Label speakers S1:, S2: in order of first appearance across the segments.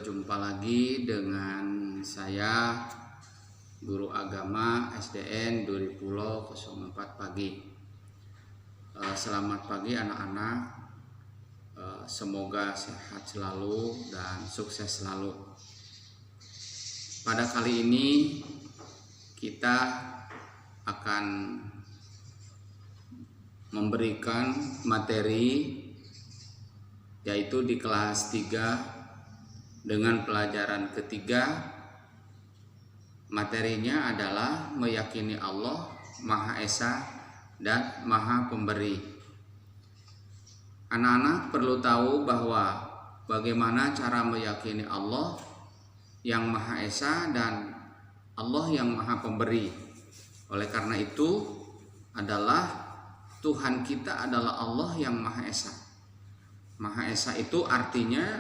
S1: Berjumpa lagi dengan saya, Guru Agama SDN Duri Pulo 04 Pagi. Selamat pagi anak-anak, semoga sehat selalu dan sukses selalu. Pada kali ini kita akan memberikan materi yaitu di kelas 3 dengan pelajaran ketiga. Materinya adalah meyakini Allah Maha Esa dan Maha Pemberi. Anak-anak perlu tahu bahwa bagaimana cara meyakini Allah yang Maha Esa dan Allah yang Maha Pemberi. Oleh karena itu adalah Tuhan kita adalah Allah yang Maha Esa. Maha Esa itu artinya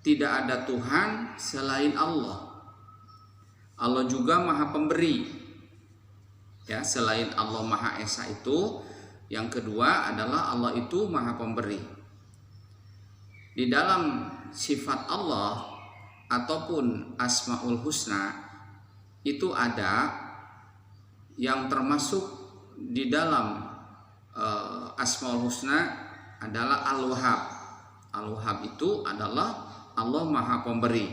S1: tidak ada Tuhan selain Allah. Allah juga Maha Pemberi. Ya, selain Allah Maha Esa itu, yang kedua adalah Allah itu Maha Pemberi. Di dalam sifat Allah ataupun Asmaul Husna itu ada yang termasuk di dalam Asmaul Husna adalah Al-Wahhab. Al-Wahhab itu adalah Allah Maha Pemberi.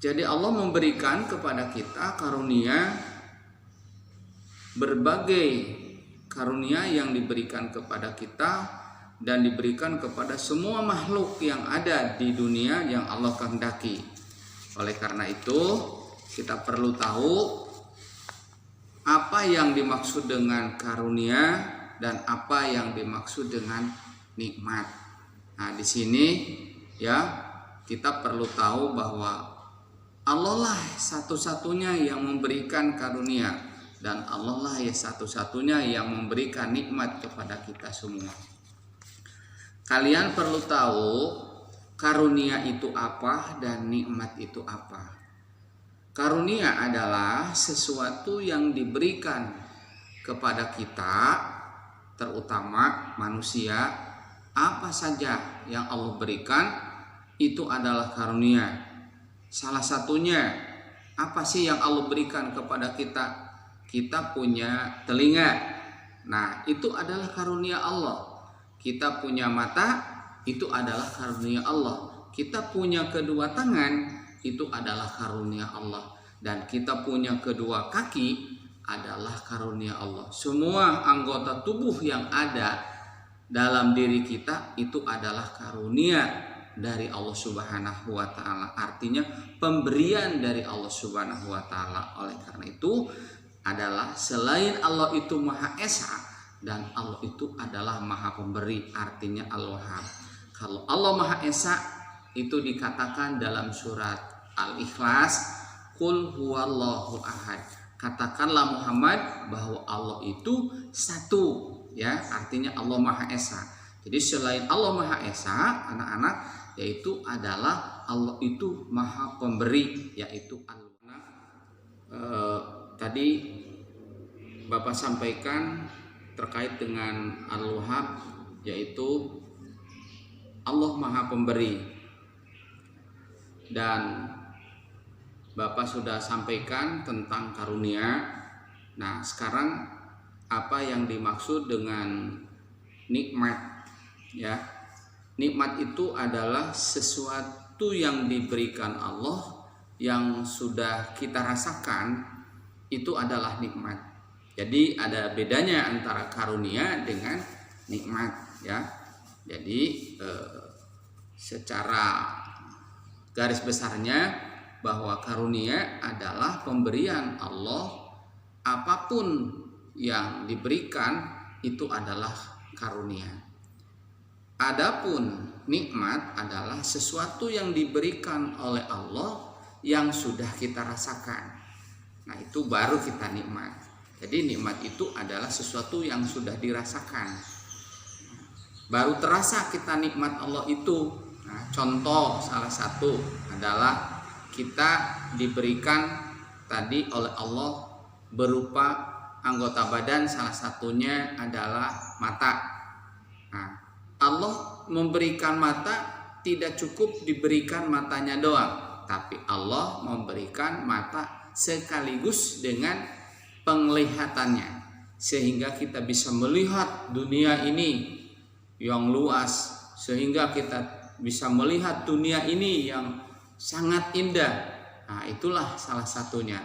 S1: Jadi Allah memberikan kepada kita karunia, berbagai karunia yang diberikan kepada kita dan diberikan kepada semua makhluk yang ada di dunia yang Allah kehendaki. Oleh karena itu kita perlu tahu apa yang dimaksud dengan karunia dan apa yang dimaksud dengan nikmat. Nah, di sini ya kita perlu tahu bahwa Allah lah satu-satunya yang memberikan karunia dan Allah lah ya satu-satunya yang memberikan nikmat kepada kita semua. Kalian perlu tahu karunia itu apa dan nikmat itu apa. Karunia adalah sesuatu yang diberikan kepada kita, terutama manusia. Apa saja yang Allah berikan itu adalah karunia. Salah satunya apa sih yang Allah berikan kepada kita? Kita punya telinga. Nah, itu adalah karunia Allah. Kita punya mata, itu adalah karunia Allah. Kita punya kedua tangan, itu adalah karunia Allah. Dan kita punya kedua kaki adalah karunia Allah. Semua anggota tubuh yang ada dalam diri kita itu adalah karunia dari Allah Subhanahu wa taala. Artinya pemberian dari Allah Subhanahu wa taala. Oleh karena itu adalah selain Allah itu Maha Esa dan Allah itu adalah Maha Pemberi, artinya Al-Wahhab. Kalau Allah Maha Esa itu dikatakan dalam surat Al-Ikhlas, Qul huwallahu ahad. Katakanlah Muhammad bahwa Allah itu satu, ya, artinya Allah Maha Esa. Jadi selain Allah Maha Esa, anak-anak, yaitu adalah Allah itu Maha Pemberi, yaitu Allah. Tadi Bapak sampaikan terkait dengan Al-Wahhab, yaitu Allah Maha Pemberi. Dan Bapak sudah sampaikan tentang karunia. Nah, sekarang apa yang dimaksud dengan nikmat? Ya, nikmat itu adalah sesuatu yang diberikan Allah yang sudah kita rasakan, itu adalah nikmat. Jadi ada bedanya antara karunia dengan nikmat, ya. Jadi secara garis besarnya bahwa karunia adalah pemberian Allah, apapun yang diberikan itu adalah karunia. Adapun nikmat adalah sesuatu yang diberikan oleh Allah yang sudah kita rasakan. Nah, itu baru kita nikmat. Jadi nikmat itu adalah sesuatu yang sudah dirasakan. Baru terasa kita nikmat Allah itu. Nah, contoh salah satu adalah kita diberikan tadi oleh Allah berupa anggota badan, salah satunya adalah mata. Nah, Allah memberikan mata tidak cukup diberikan matanya doang, tapi Allah memberikan mata sekaligus dengan penglihatannya, sehingga kita bisa melihat dunia ini yang luas, sehingga kita bisa melihat dunia ini yang sangat indah. Nah, itulah salah satunya.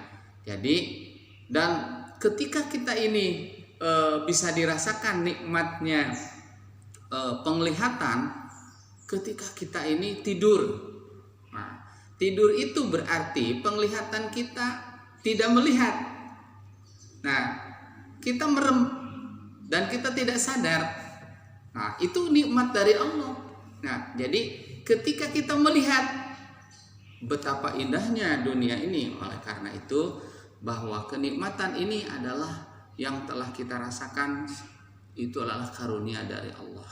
S1: Jadi, dan ketika kita ini bisa dirasakan nikmatnya penglihatan ketika kita ini tidur. Nah, tidur itu berarti penglihatan kita tidak melihat. Nah, kita merem dan kita tidak sadar. Nah, itu nikmat dari Allah. Nah, jadi ketika kita melihat betapa indahnya dunia ini, oleh karena itu bahwa kenikmatan ini adalah yang telah kita rasakan, itu adalah karunia dari Allah.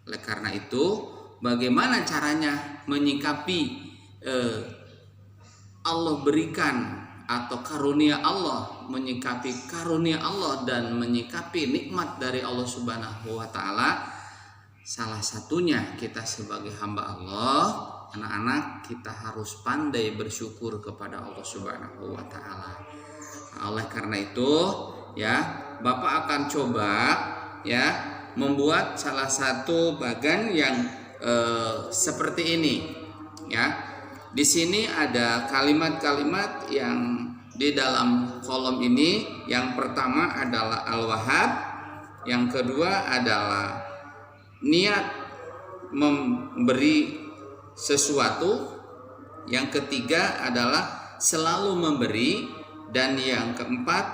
S1: Oleh karena itu, bagaimana caranya menyikapi Allah berikan atau karunia Allah, menyikapi karunia Allah dan menyikapi nikmat dari Allah Subhanahu wa taala? Salah satunya kita sebagai hamba Allah, anak-anak, kita harus pandai bersyukur kepada Allah Subhanahu wa taala. Oleh karena itu, ya, Bapak akan coba ya membuat salah satu bagan yang seperti ini, ya. Di sini ada kalimat-kalimat yang di dalam kolom ini. Yang pertama adalah Al-Wahhab, yang kedua adalah niat memberi sesuatu, yang ketiga adalah selalu memberi, dan yang keempat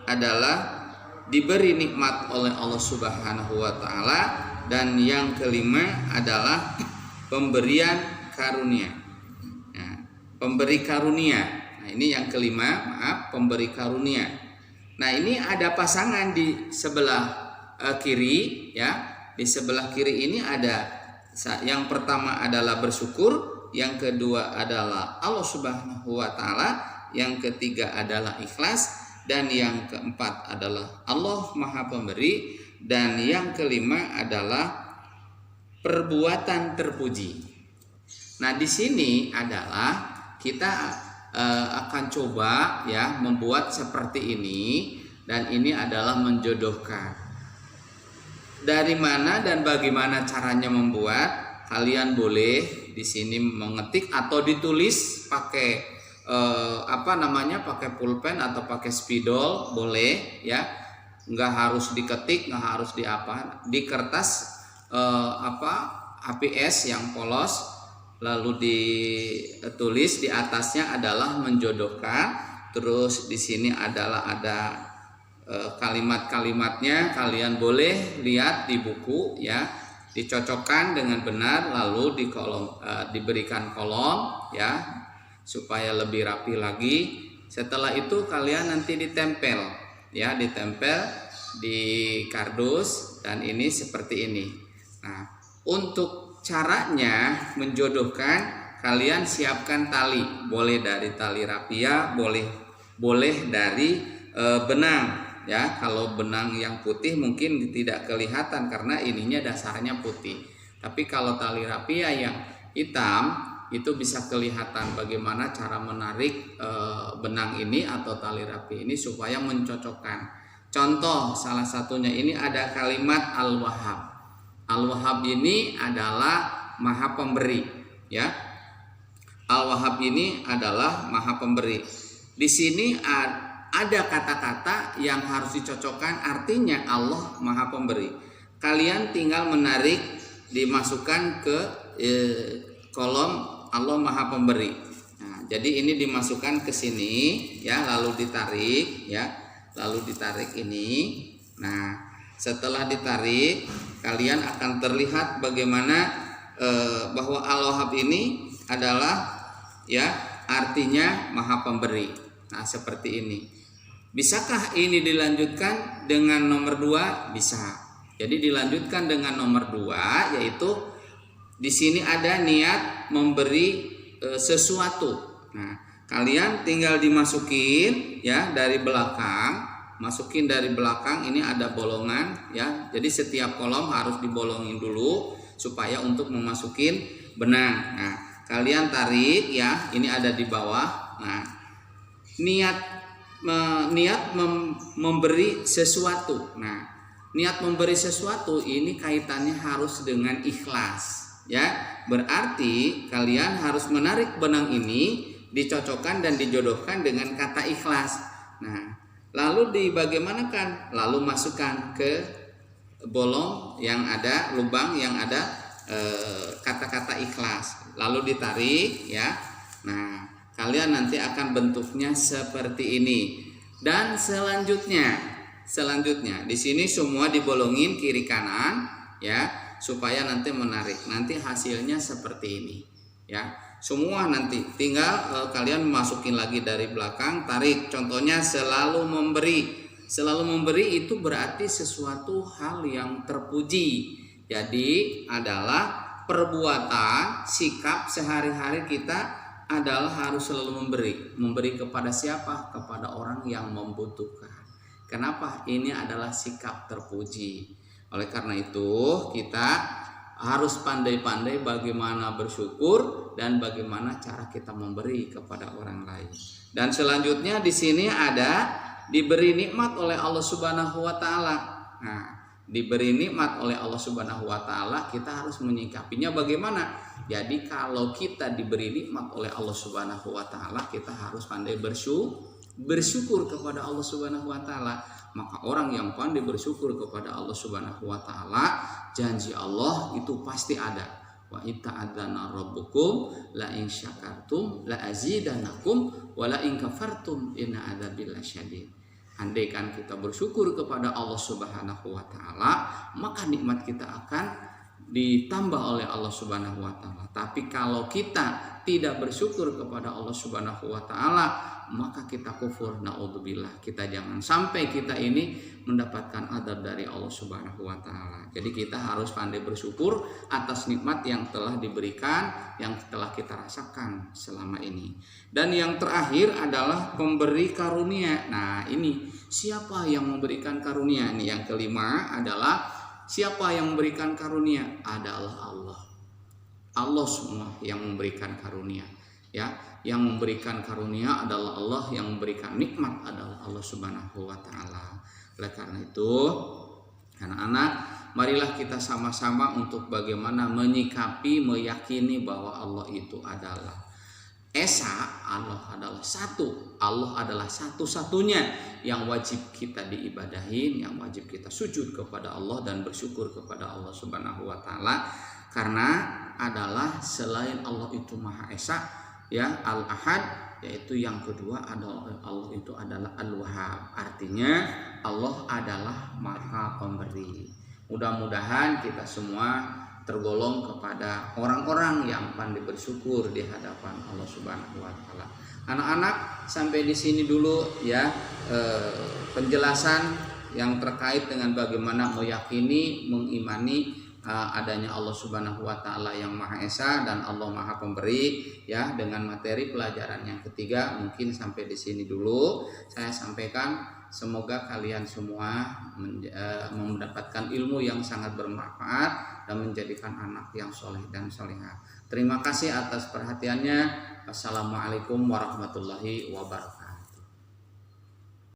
S1: adalah diberi nikmat oleh Allah Subhanahu wa taala, dan yang kelima adalah pemberian karunia. Nah, pemberi karunia. Nah, ini yang kelima, pemberi karunia. Nah, ini ada pasangan di sebelah kiri, ya. Di sebelah kiri ini ada yang pertama adalah bersyukur, yang kedua adalah Allah Subhanahu wa taala, yang ketiga adalah ikhlas, dan yang keempat adalah Allah Maha Pemberi, dan yang kelima adalah perbuatan terpuji. Nah, di sini adalah kita akan coba ya membuat seperti ini, dan ini adalah menjodohkan. Dari mana dan bagaimana caranya membuat? Kalian boleh di sini mengetik atau ditulis pakai pakai pulpen atau pakai spidol, boleh ya. Nggak harus diketik, nggak harus di kertas HPS yang polos, lalu ditulis di atasnya adalah menjodohkan. Terus di sini adalah ada kalimat-kalimatnya. Kalian boleh lihat di buku ya, dicocokkan dengan benar, lalu di kolom diberikan kolom ya supaya lebih rapi lagi. Setelah itu kalian nanti ditempel ya, ditempel di kardus, dan ini seperti ini. Nah, untuk caranya menjodohkan, kalian siapkan tali, boleh dari tali rapia, boleh dari benang. Ya, kalau benang yang putih mungkin tidak kelihatan karena ininya dasarnya putih. Tapi kalau tali rapia yang hitam itu bisa kelihatan bagaimana cara menarik benang ini atau tali rapi ini supaya mencocokkan. Contoh salah satunya ini ada kalimat Al-Wahhab. Al-Wahhab ini adalah Maha Pemberi, ya. Al-Wahhab ini adalah Maha Pemberi. Di sini ada kata-kata yang harus dicocokkan, artinya Allah Maha Pemberi. Kalian tinggal menarik, dimasukkan ke kolom Allah Maha Pemberi. Nah, jadi ini dimasukkan ke sini ya, lalu ditarik ya, lalu ditarik ini. Nah, setelah ditarik, kalian akan terlihat bagaimana bahwa Al-Wahhab ini adalah ya artinya Maha Pemberi. Nah, seperti ini. Bisakah ini dilanjutkan dengan nomor 2? Bisa. Jadi dilanjutkan dengan nomor 2, yaitu di sini ada niat memberi sesuatu. Nah, kalian tinggal dimasukin ya dari belakang, masukin dari belakang. Ini ada bolongan ya. Jadi setiap kolom harus dibolongin dulu supaya untuk memasukin benang. Nah, kalian tarik ya, ini ada di bawah. Nah, memberi sesuatu. Nah, niat memberi sesuatu ini kaitannya harus dengan ikhlas ya. Berarti kalian harus menarik benang ini, dicocokkan dan dijodohkan dengan kata ikhlas. Nah, lalu dibagaimanakan? Lalu masukkan ke bolong yang ada, lubang yang ada kata-kata ikhlas, lalu ditarik ya. Nah, kalian nanti akan bentuknya seperti ini. Dan selanjutnya di sini semua dibolongin kiri kanan ya, supaya nanti menarik. Nanti hasilnya seperti ini ya. Semua nanti tinggal kalian masukin lagi dari belakang, tarik. Contohnya selalu memberi. Selalu memberi itu berarti sesuatu hal yang terpuji. Jadi adalah perbuatan, sikap sehari-hari kita adalah harus selalu memberi. Memberi kepada siapa? Kepada orang yang membutuhkan. Kenapa? Ini adalah sikap terpuji. Oleh karena itu kita harus pandai-pandai bagaimana bersyukur dan bagaimana cara kita memberi kepada orang lain. Dan selanjutnya di sini ada diberi nikmat oleh Allah Subhanahu wa taala. Nah, diberi nikmat oleh Allah Subhanahu wa taala, kita harus menyikapinya bagaimana? Jadi kalau kita diberi nikmat oleh Allah Subhanahu wa taala, kita harus pandai bersyukur kepada Allah Subhanahu wa taala. Maka orang yang pandai bersyukur kepada Allah Subhanahu wa taala, janji Allah itu pasti ada. Wa ita'adzana rabbukum la in syakartum la azidanakum wa la in kafartum inna adzabil lasyadid. Andaikan kita bersyukur kepada Allah Subhanahu wa taala, maka nikmat kita akan ditambah oleh Allah Subhanahu wa taala. Tapi kalau kita tidak bersyukur kepada Allah Subhanahu wa taala, maka kita kufur, naudzubillah. Kita jangan sampai kita ini mendapatkan adab dari Allah Subhanahu wa taala. Jadi kita harus pandai bersyukur atas nikmat yang telah diberikan, yang telah kita rasakan selama ini. Dan yang terakhir adalah pemberi karunia. Nah, ini siapa yang memberikan karunia? Ini yang kelima adalah siapa yang memberikan karunia? Adalah Allah. Allah semua yang memberikan karunia. Ya, yang memberikan karunia adalah Allah, yang memberikan nikmat adalah Allah Subhanahu wa taala. Oleh karena itu, anak-anak, marilah kita sama-sama untuk bagaimana menyikapi, meyakini bahwa Allah itu adalah Esa, Allah adalah satu. Allah adalah satu-satunya yang wajib kita diibadahin, yang wajib kita sujud kepada Allah dan bersyukur kepada Allah Subhanahu wa taala, karena adalah selain Allah itu Maha Esa, ya, Al-Ahad, yaitu yang kedua adalah Allah itu adalah Al-Wahhab. Artinya Allah adalah Maha Pemberi. Mudah-mudahan kita semua tergolong kepada orang-orang yang pandai bersyukur di hadapan Allah Subhanahu wa taala. Anak-anak, sampai di sini dulu ya penjelasan yang terkait dengan bagaimana meyakini, mengimani adanya Allah Subhanahu wa taala yang Maha Esa dan Allah Maha Pemberi ya. Dengan materi pelajaran yang ketiga mungkin sampai di sini dulu saya sampaikan. Semoga kalian semua mendapatkan ilmu yang sangat bermanfaat dan menjadikan anak yang soleh dan solehah. Terima kasih atas perhatiannya. Wassalamualaikum warahmatullahi wabarakatuh.